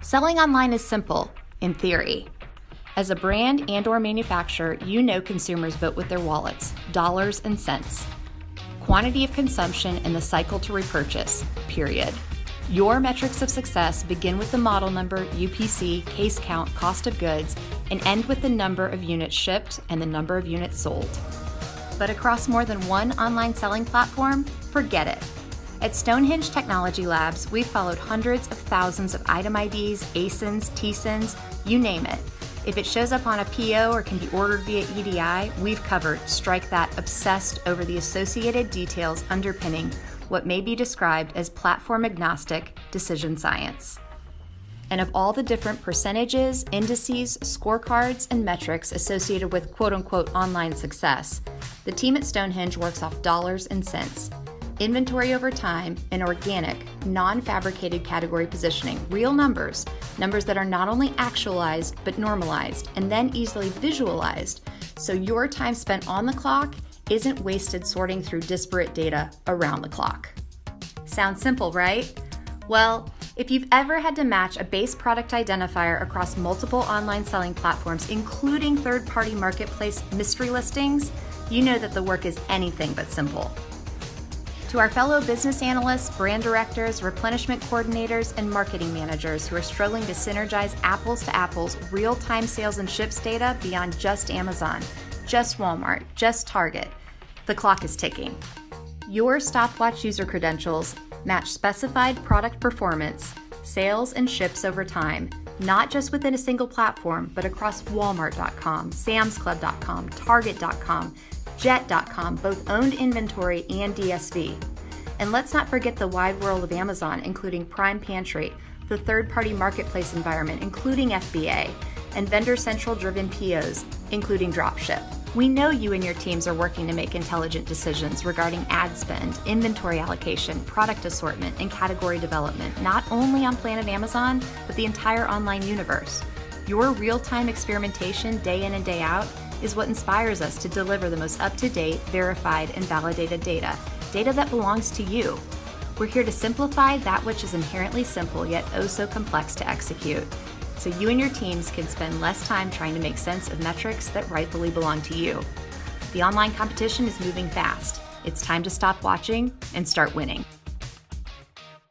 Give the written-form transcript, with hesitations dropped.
Selling online is simple, in theory. As a brand and/or manufacturer, you know consumers vote with their wallets, dollars and cents. Quantity of consumption and the cycle to repurchase, period. Your metrics of success begin with the model number, UPC, case count, cost of goods, and end with the number of units shipped and the number of units sold. But across more than one online selling platform, forget it. At Stonehenge Technology Labs, we've followed hundreds of thousands of item IDs, ASINs, TSINs, you name it. If it shows up on a PO or can be ordered via EDI, we've covered, strike that, obsessed over the associated details underpinning what may be described as platform-agnostic decision science. And of all the different percentages, indices, scorecards, and metrics associated with quote-unquote online success, the team at Stonehenge works off dollars and cents. Inventory over time, and organic, non-fabricated category positioning, real numbers that are not only actualized but normalized and then easily visualized, so your time spent on the clock isn't wasted sorting through disparate data around the clock. Sounds simple, right? Well, if you've ever had to match a base product identifier across multiple online selling platforms, including third-party marketplace mystery listings, you know that the work is anything but simple. To our fellow business analysts, brand directors, replenishment coordinators, and marketing managers who are struggling to synergize apples to apples real-time sales and ships data beyond just Amazon, just Walmart, just Target, the clock is ticking. Your STOPWATCH user credentials match specified product performance, sales, and ships over time, not just within a single platform, but across Walmart.com, SamsClub.com, Target.com, Jet.com, both owned inventory and DSV. And let's not forget the wide world of Amazon, including Prime Pantry, the third-party marketplace environment, including FBA, and Vendor Central-driven POs, including Dropship. We know you and your teams are working to make intelligent decisions regarding ad spend, inventory allocation, product assortment, and category development, not only on Planet Amazon, but the entire online universe. Your real-time experimentation day in and day out is what inspires us to deliver the most up-to-date, verified, and validated data that belongs to you. We're here to simplify that which is inherently simple yet oh so complex to execute, so you and your teams can spend less time trying to make sense of metrics that rightfully belong to you. The online competition is moving fast. It's time to stop watching and start winning.